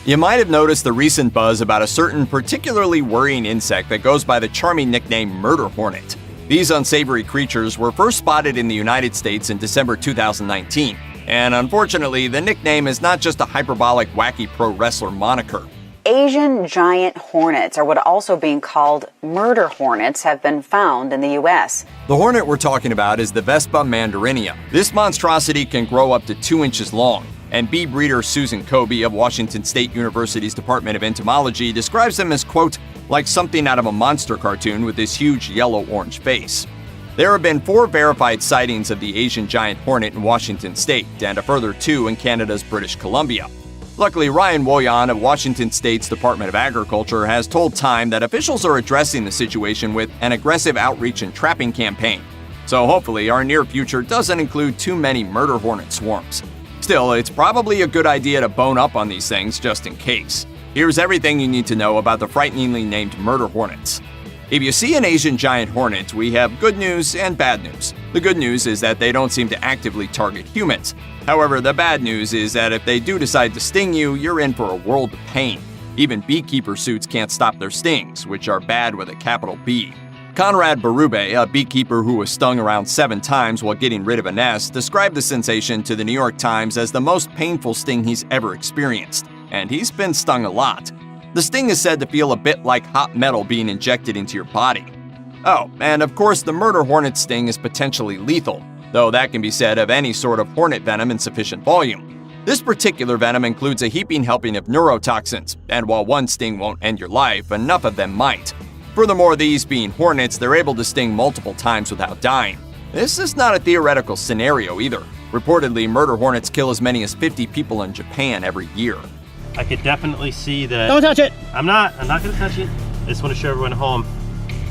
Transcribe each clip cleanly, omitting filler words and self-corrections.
You might have noticed the recent buzz about a certain particularly worrying insect that goes by the charming nickname murder hornet. These unsavory creatures were first spotted in the United States in December 2019, and unfortunately, the nickname is not just a hyperbolic, wacky pro wrestler moniker. Asian giant hornets, or what are also being called murder hornets, have been found in the U.S. The hornet we're talking about is the Vespa mandarinia. This monstrosity can grow up to 2 inches long, and bee breeder Susan Kobe of Washington State University's Department of Entomology describes them as, quote, like something out of a monster cartoon with this huge yellow-orange face. There have been 4 verified sightings of the Asian giant hornet in Washington State, and a further 2 in Canada's British Columbia. Luckily, Ryan Woyan of Washington State's Department of Agriculture has told Time that officials are addressing the situation with an aggressive outreach and trapping campaign. So hopefully our near future doesn't include too many murder hornet swarms. Still, it's probably a good idea to bone up on these things just in case. Here's everything you need to know about the frighteningly named murder hornets. If you see an Asian giant hornet, we have good news and bad news. The good news is that they don't seem to actively target humans. However, the bad news is that if they do decide to sting you, you're in for a world of pain. Even beekeeper suits can't stop their stings, which are bad with a capital B. Conrad Berube, a beekeeper who was stung around 7 times while getting rid of a nest, described the sensation to the New York Times as the most painful sting he's ever experienced. And he's been stung a lot. The sting is said to feel a bit like hot metal being injected into your body. Oh, and of course the murder hornet sting is potentially lethal, though that can be said of any sort of hornet venom in sufficient volume. This particular venom includes a heaping helping of neurotoxins, and while one sting won't end your life, enough of them might. Furthermore, these being hornets, they're able to sting multiple times without dying. This is not a theoretical scenario either. Reportedly, murder hornets kill as many as 50 people in Japan every year. I could definitely see that. Don't touch it! I'm not gonna touch it. I just want to show everyone at home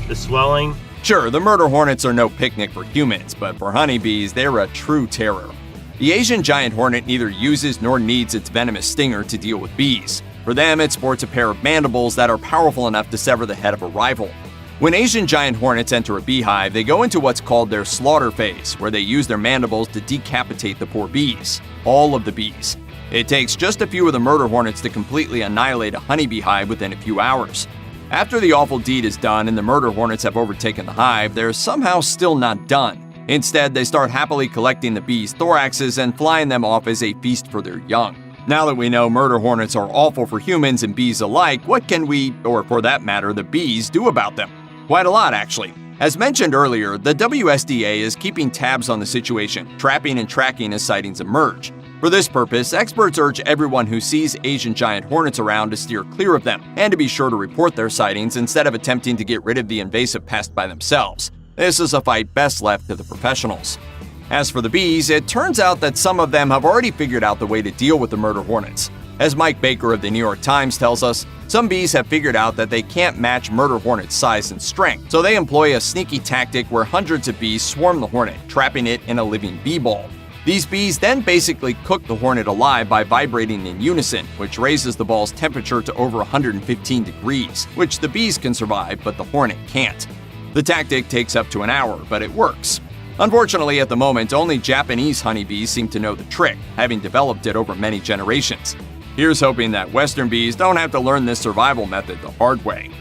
the swelling. Sure, the murder hornets are no picnic for humans, but for honeybees, they're a true terror. The Asian giant hornet neither uses nor needs its venomous stinger to deal with bees. For them, it sports a pair of mandibles that are powerful enough to sever the head of a rival. When Asian giant hornets enter a beehive, they go into what's called their slaughter phase, where they use their mandibles to decapitate the poor bees. All of the bees. It takes just a few of the murder hornets to completely annihilate a honeybee hive within a few hours. After the awful deed is done and the murder hornets have overtaken the hive, they're somehow still not done. Instead, they start happily collecting the bees' thoraxes and flying them off as a feast for their young. Now that we know murder hornets are awful for humans and bees alike, what can we, or for that matter, the bees, do about them? Quite a lot, actually. As mentioned earlier, the WSDA is keeping tabs on the situation, trapping and tracking as sightings emerge. For this purpose, experts urge everyone who sees Asian giant hornets around to steer clear of them, and to be sure to report their sightings instead of attempting to get rid of the invasive pest by themselves. This is a fight best left to the professionals. As for the bees, it turns out that some of them have already figured out the way to deal with the murder hornets. As Mike Baker of the New York Times tells us, some bees have figured out that they can't match murder hornets' size and strength, so they employ a sneaky tactic where hundreds of bees swarm the hornet, trapping it in a living bee ball. These bees then basically cook the hornet alive by vibrating in unison, which raises the ball's temperature to over 115 degrees, which the bees can survive, but the hornet can't. The tactic takes up to an hour, but it works. Unfortunately, at the moment, only Japanese honeybees seem to know the trick, having developed it over many generations. Here's hoping that Western bees don't have to learn this survival method the hard way.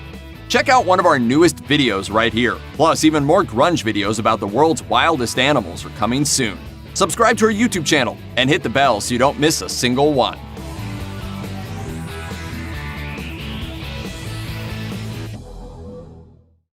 Check out one of our newest videos right here. Plus, even more grunge videos about the world's wildest animals are coming soon. Subscribe to our YouTube channel and hit the bell so you don't miss a single one.